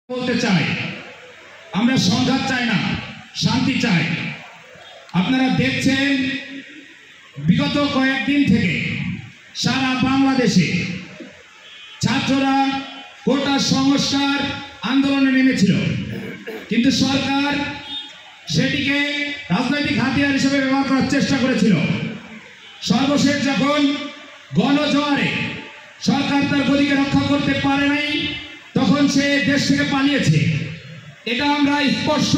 বলতে চাই, আমরা সংঘাত চাই না, শান্তি চাই। আপনারা দেখছেন বিগত কয়েকদিন থেকে সারা বাংলাদেশে ছাত্ররা কোটা সংস্কার আন্দোলনে নেমেছিল, কিন্তু সরকার সেটিকে রাজনৈতিক হাতিয়ার হিসেবে ব্যবহার করার চেষ্টা করেছিল। সর্বশেষ যখন গণজোয়ারে সরকার তার গদিকে রক্ষা করতে পারে নাই, তখন সে দেশ থেকে পালিয়েছে। এটা আমরা স্পষ্ট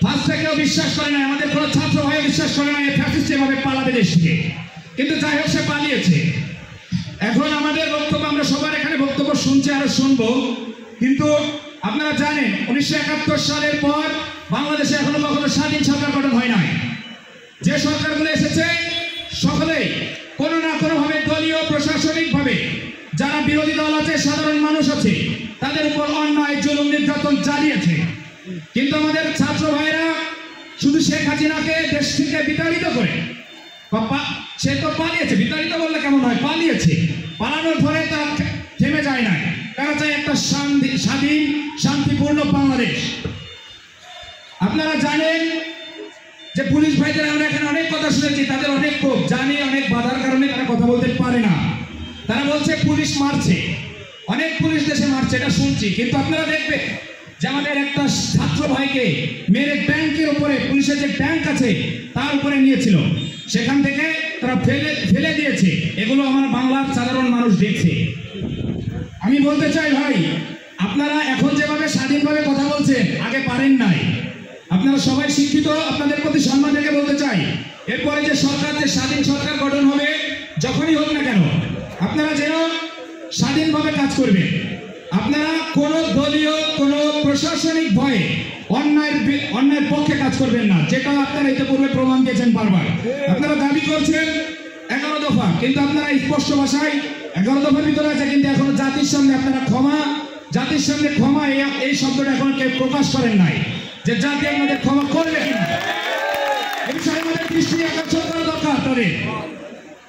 ফার্স্ট থেকেও বিশ্বাস করে না, আমাদের কোনো ছাত্র ভাই বিশ্বাস করে না ফ্যাসিস্ট এভাবে পালাবে দেশ থেকে, কিন্তু যাই হোক সে পালিয়েছে। এখন আমাদের বক্তব্য, আমরা সবার এখানে বক্তব্য শুনছি আর শুনবো, কিন্তু আপনারা জানেন 1971 সালের পর বাংলাদেশে এখনো কখনো স্বাধীন সরকার গঠন হয় নাই। যে সরকারগুলো এসেছে সকলেই কোনো না কোনোভাবে দলীয় প্রশাসনিকভাবে যারা বিরোধী দল আছে, সাধারণ মানুষ আছে, তাদের উপর অন্যায় জুলুম নির্যাতন চালিয়েছে। কিন্তু আমাদের ছাত্র ভাইরা শুধু শেখ হাসিনাকে দেশ থেকে বিতাড়িত করে, সে তো পালিয়েছে, বিতাড়িত বললে কেমন হয়, পালিয়েছে, পালানোর পরে তার থেমে যায় না, তারা চায় একটা স্বাধীন শান্তিপূর্ণ বাংলাদেশ। আপনারা জানেন যে পুলিশ ভাইদের আমরা এখানে অনেক কথা শুনেছি, তাদের অনেক ক্ষোভ, জানি অনেক বাধার কারণে তারা কথা বলতে পারে না। তারা বলছে পুলিশ মারছে, অনেক পুলিশ দেশে মারছে, এটা শুনছি, কিন্তু আপনারা দেখবেন যে আমাদের একটা ছাত্র ভাইকে মেরে ব্যাংকের উপরে, পুলিশের যে ব্যাংক আছে তার উপরে নিয়েছিল, সেখান থেকে তারা ফেলে দিয়েছে। এগুলো আমার বাংলার সাধারণ মানুষ দেখছে। আমি বলতে চাই ভাই, আপনারা এখন যেভাবে স্বাধীনভাবে কথা বলছেন আগে পারেন নাই। আপনারা সবাই শিক্ষিত, আপনাদের প্রতি সম্মান রেখে বলতে চাই, এরপরে যে সরকার, যে স্বাধীন সরকার গঠন হবে, যখনই হোক না কেন, আপনারা যেন স্বাধীনভাবে কাজ করবেন। আপনারা কোনো দলীয়, কোনো প্রশাসনিক ভয়ে অন্যায়ের পক্ষে কাজ করবেন না, যেটা আপনারা ইতিপূর্বে প্রমাণ দিয়েছেন বারবার। আপনারা দাবি করছেন 11 দফা, কিন্তু আপনারা স্পষ্ট ভাষায় 11 দফার ভিতরে আছে, কিন্তু এখনো জাতির সামনে আপনারা জাতির সামনে ক্ষমা এই শব্দটা এখন কেউ প্রকাশ করেন নাই, যে জাতি আমাদের ক্ষমা করবে কিনা, এই বিষয়ে আমাদের দৃষ্টি আকর্ষণ করা দরকার। তাদের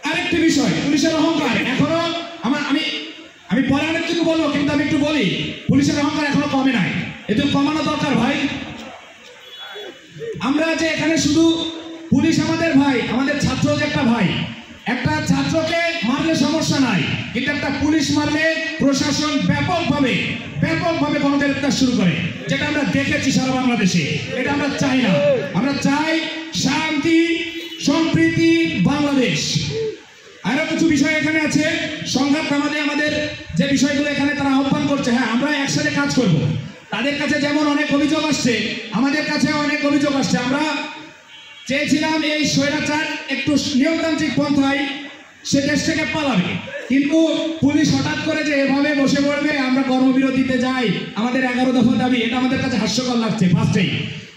আরেকটি বিষয়, পুলিশের অহংকার এখনো আমি পরে অনেক কিছু বলবো, কিন্তু আমি একটু বলি, পুলিশের অহংকার এখনো কমে নাই, এতে কমানো দরকার ভাই। আমরা যে এখানে শুধু পুলিশ আমাদের ভাই, আমাদের ছাত্র যে একটা ভাই, একটা ছাত্রকে মারলে সমস্যা নাই, কিন্তু একটা পুলিশ মারলে প্রশাসন ব্যাপকভাবে গণগ্রেফতার শুরু করে, যেটা আমরা দেখেছি সারা বাংলাদেশে। এটা আমরা চাই না, আমরা চাই শান্তি সম্প্রীতি বাংলাদেশ। আরো কিছু বিষয় এখানে আছে, সংঘাত আমাদের যে বিষয়গুলো এখানে তারা আহ্বান করছে, হ্যাঁ আমরা একসাথে কাজ করব। তাদের কাছে যেমন অনেক অভিযোগ আসছে, আমাদের কাছে অনেক অভিযোগ আসছে। আমরা চেয়েছিলাম এই স্বৈরাচার একটু নিয়মতান্ত্রিক পন্থায় সে দেশ থেকে পালাবে, কিন্তু পুলিশ হঠাৎ করে যে এভাবে বসে পড়বে, আমরা কর্মবিরতিতে যাই, আমাদের 11 দফা দাবি, এটা আমাদের কাছে হাস্যকর লাগছে ফার্স্টেই।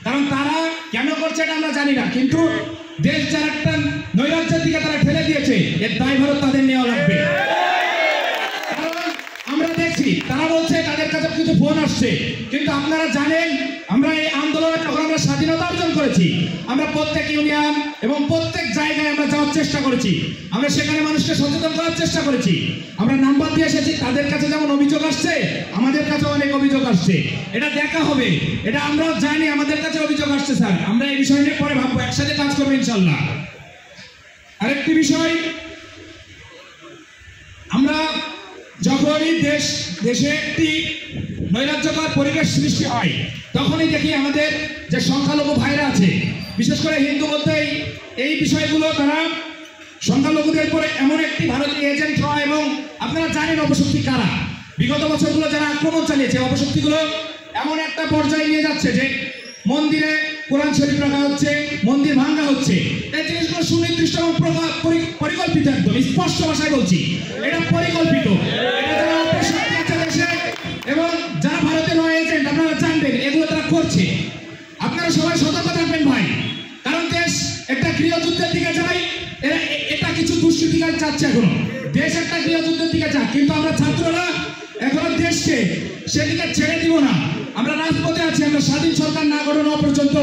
কারণ তারা কেন করছে এটা আমরা জানি না, কিন্তু দেশ যার একটা নৈরাজ্যের দিকে তারা ঠেলে দিয়েছে, এর দায়ভার তাদের নেওয়া লাগবে। আমরা দেখছি তারা বলছে তাদের কাছে কিছু ফোন আসছে, কিন্তু আপনারা জানেন আমরা এই আন্দোলনে যখন আমরা স্বাধীনতা অর্জন করেছি, আমরা প্রত্যেক ইউনিয়ন এবং প্রত্যেক জায়গায় আমরা যাওয়ার চেষ্টা করেছি, আমরা সেখানে মানুষকে সচেতন করার চেষ্টা করেছি, আমরা নাম্বার দিয়ে এসেছি। তাদের কাছে যেমন অভিযোগ আসছে, আমাদের কাছে অনেক অভিযোগ আসছে, এটা দেখা হবে, এটা আমরাও জানি আমাদের কাছে অভিযোগ আসছে স্যার, আমরা এই বিষয় নিয়ে পরে ভাববো, একসাথে কাজ করবো ইনশাল্লাহ। আরেকটি বিষয়, আমরা যখনই দেশে একটি নৈরাজ্যকর পরিবেশ সৃষ্টি হয়, তখনই দেখি আমাদের যে সংখ্যালঘু ভাইরা আছে, বিশেষ করে হিন্দু বলতে এই বিষয়গুলো তারা সংখ্যালঘুদের পরে এমন একটি ভারতীয় এজেন্ট হয়, এবং আপনারা জানেন অপশক্তি কারা, বিগত বছরগুলো যারা আক্রমণ চালিয়েছে, অপশক্তিগুলো এমন একটা পর্যায়ে নিয়ে যাচ্ছে যে মন্দিরে কোরআন শরীফ রাখা হচ্ছে, মন্দির ভাঙা হচ্ছে, এই জিনিসগুলো সুনির্দিষ্ট এবং পরিকল্পিত, একদম স্পষ্ট ভাষায় বলছি, এটা পরিকল্পিত। এটা যারা অপশক্তি আছে দেশে এবং যারা ভারতের এজেন্ট, আপনারা জানবেন এগুলো তারা করছে। আপনারা সবাই সতর্ক থাকবেন ভাই, কারণ দেশ একটা গৃহযুদ্ধের দিকে যায়, এটা কিছু দুষ্কৃতিকার চাচ্ছে, এখনো দেশ একটা গৃহযুদ্ধের দিকে যায়, কিন্তু আমরা ছাত্ররা এখনো দেশকে সেদিকে ছেড়ে দিব না, আমরা রাজপথে আছি, আমরা স্বাধীন সরকার না গঠন হওয়া পর্যন্ত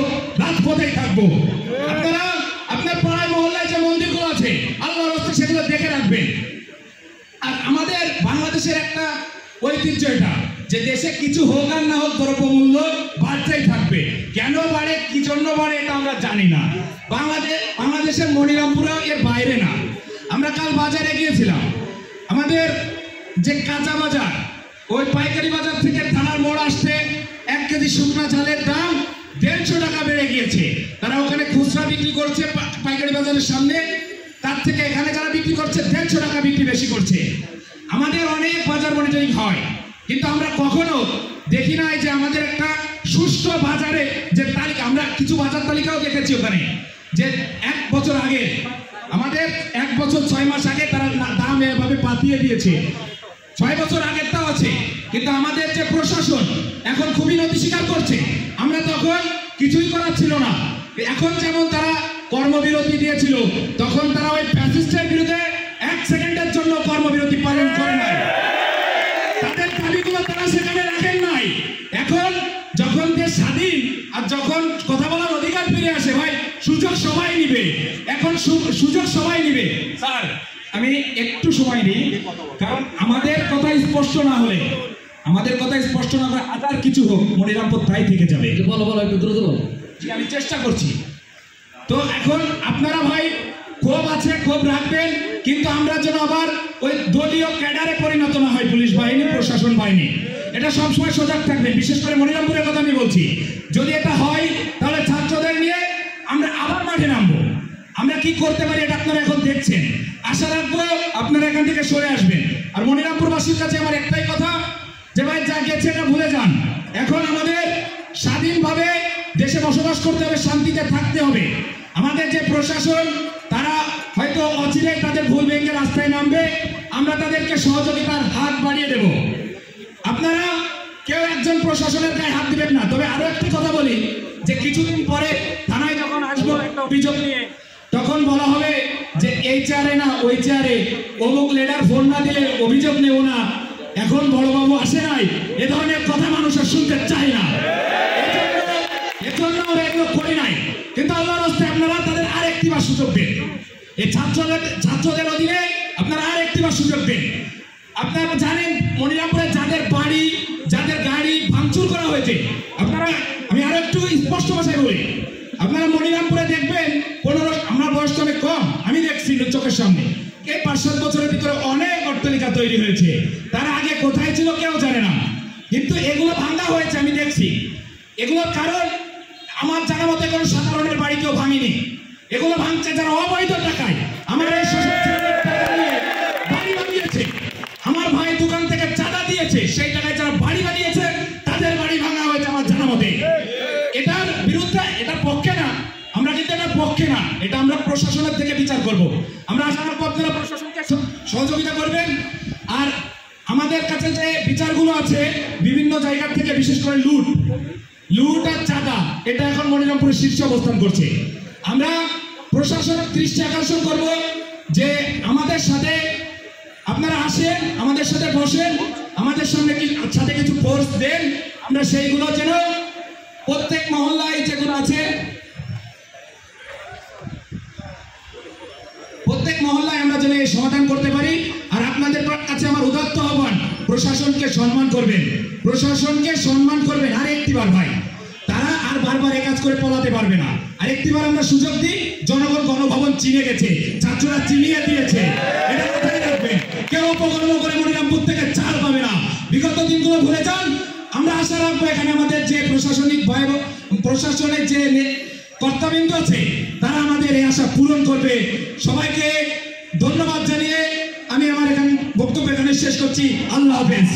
রাজপথেই থাকবো। আপনারা আপনার পাড়ায় মহল্লায় যে মন্দিরগুলো আছে, আল্লাহর রাস্তা সেগুলো দেখে রাখবেন। আর আমাদের বাংলাদেশের একটা ঐতিহ্য এটা, যে দেশে কিছু হোক আর না হোক দ্রব্যমূল্য বাড়তেই থাকবে। কেন বাড়ে, কি জন্য বাড়ে, এটা আমরা জানি না। বাংলাদেশের মনিরামপুরেও এর বাইরে না। আমরা কাল বাজারে গিয়েছিলাম, আমাদের যে কাঁচা বাজার, ওই পাইকারি বাজার থেকে থানার মোড় আসতে 1 কেজি শুকনা চালের দাম 150 টাকা বেড়ে গিয়েছে। তারা ওখানে খুচরা বিক্রি করছে পাইকারি বাজারের সামনে, তার থেকে এখানে যারা বিক্রি করছে 150 টাকা বিক্রি বেশি করছে। আমাদের অনেক বাজার মনিটরিং হয়, কিন্তু আমরা কখনো দেখি নাই যে আমাদের একটা সুষ্ঠু বাজারে যে তালিকা, আমরা কিছু বাজার তালিকাও দেখেছি ওখানে, যে 1 বছর আগে আমাদের 1 বছর 6 মাস আগে তারা দাম এভাবে পাঠিয়ে দিয়েছে, 6 বছর আগেরটাও আছে। কিন্তু আমাদের যে প্রশাসন এখন খুবই নতি স্বীকার করছে। আমরা তখন কিছুই করার ছিল না। এখন যেমন তারা কর্মবিরতি দিয়েছিল, তখন তারা ওই ফ্যাসিস্টের বিরুদ্ধে 1 সেকেন্ডের জন্য কর্মবিরতি পালন করে নাই। তাদের দাবিগুলো তারা সেখানে রাখেন নাই। এখন যখন দেশ স্বাধীন আর যখন কথা বলার অধিকার ফিরে আসে, ভাই সুযোগ সবাই নিবে। এখন সুযোগ সবাই নিবে। স্যার আমি একটু সময় নিই, কারণ আমাদের কথা স্পষ্ট না হলে, হাজার কিছু হোক, মনিরামপুর তাই থেকে যাবে। বলো একটু দ্রুত বলো। আমি চেষ্টা করছি। তো এখন আপনারা ভাই ক্ষোভ আছে, ক্ষোভ রাখবেন, কিন্তু আমরা যেন আবার ওই দলীয় ক্যাডারে পরিণত না হয় পুলিশ বাহিনী, প্রশাসন বাহিনী। এটা সবসময় সজাগ থাকবেন। বিশেষ করে মনিরামপুরের কথা আমি বলছি, যদি এটা হয় তাহলে ছাত্রদের নিয়ে আমরা আবার মাঠে নামবো। আমরা কি করতে পারি এটা আপনারা এখন দেখছেন। আশা রাখবো আপনারা এখান থেকে সরে আসবেন। আর মনিরামপুরবাসীর কাছে আমার একটাই কথা, যে ভাই যা গেছে এটা ভুলে যান। এখন আমাদের স্বাধীনভাবে দেশে বসবাস করতে হবে, শান্তিতে থাকতে হবে। আমাদের যে প্রশাসন, তারা হয়তো অচিরেই তাদের ভুল ভেঙে রাস্তায় নামবে, আমরা তাদেরকে সহযোগিতার হাত বাড়িয়ে দেব। আপনারা কেউ একজন প্রশাসনের গায়ে হাত দিবেন না। তবে আরো একটি কথা বলি, যে কিছুদিন পরে থানায় যখন আসবো একটা অভিযোগ নিয়ে, তখন বলা হবে যে এই চেয়ারে না ওই চেয়ারে অমুক লিডার ফোন না দিলে অভিযোগ নেব না, এখন বড়বাবু আসে নাই, এ ধরনের কথা মানুষের শুনতে চায় না। এজন্য আমরা এগুলো করি নাই। কিন্তু আল্লাহর রাস্তায় আপনারা তাদের আরেকটিবার সুযোগ দেন। এই ছাত্রদের অধীনে আপনারা আরেকটিবার সুযোগ দেন। আপনারা জানেন মনিরামপুরে যাদের বাড়ি, যাদের গাড়ি ভাঙচুর করা হয়েছে, আপনারা, আমি আরো একটু স্পষ্ট ভাষায় বলি, আপনারা মনিরামপুরে দেখবেন 15, আমার বয়স তো অনেক কম, আমি দেখছি চোখের সামনে, এই 5-7 বছরের ভিতরে অনেক অট্টালিকা তৈরি হয়েছে। তারা আগে কোথায় ছিল কেউ জানে না, কিন্তু এগুলো ভাঙা হয়েছে আমি দেখছি। এগুলোর কারণ আমার জানা মতে কোনো সাধারণের বাড়ি কেউ ভাঙেনি। এগুলো ভাঙছে যারা অবৈধ টাকায়, আমার এই বাড়ি বানিয়েছে, আমার ভাই দোকান থেকে চাঁদা দিয়েছে, সেই টাকায় যারা বাড়ি বানিয়েছে তাদের বাড়ি ভাঙা হয়েছে আমার জানা মতে। এটার বিরুদ্ধে, এটার পক্ষে না আমরা, কিন্তু এটার পক্ষে না, এটা আমরা প্রশাসনের থেকে বিচার করব। আমরা আশা রাখবো আপনারা প্রশাসনকে সহযোগিতা করবেন। আর আমাদের কাছে যে বিচারগুলো আছে বিভিন্ন জায়গা থেকে, বিশেষ করে লুট আর চাঁদা, এটা এখন মনিরামপুরের শীর্ষে অবস্থান করছে। আমরা প্রশাসনের দৃষ্টি আকর্ষণ করব যে আমাদের সাথে আপনারা আসেন, আমাদের সাথে বসেন, আমাদের সাথে কিছু ফোর্স দেন, আমরা সেইগুলো যেন প্রত্যেক মহল্লায় যেগুলো আছে, প্রত্যেক মহল্লায় আমরা যেন এই সমাধান করতে পারি। আর আপনাদের কাছে আমার উদাত্ত আহ্বান, প্রশাসনকে সম্মান করবেন, প্রশাসনকে সম্মান করবেন। আরেকটিবার ভাই, তারা আর বারবার এই কাজ করে পলাতে পারবে না। আরেকটিবার আমরা সুযোগ দিই, জনগণ গণভবন চিনে গেছে, ছাত্ররা চিনিয়ে দিয়েছে, এটা কোথায় রাখবেন। কেউ অপকর্ম করে মনিরামপুর থেকে চাল পাবে না। বিগত দিনগুলো ভুলে যান। আমরা আশা রাখবো এখানে আমাদের যে প্রশাসনের যে কর্তাবৃন্দ আছে, তারা আমাদের এই আশা পূরণ করবে। সবাইকে ধন্যবাদ জানিয়ে আমি আমার বক্তব্য এখানে শেষ করছি। আল্লাহ হাফেজ।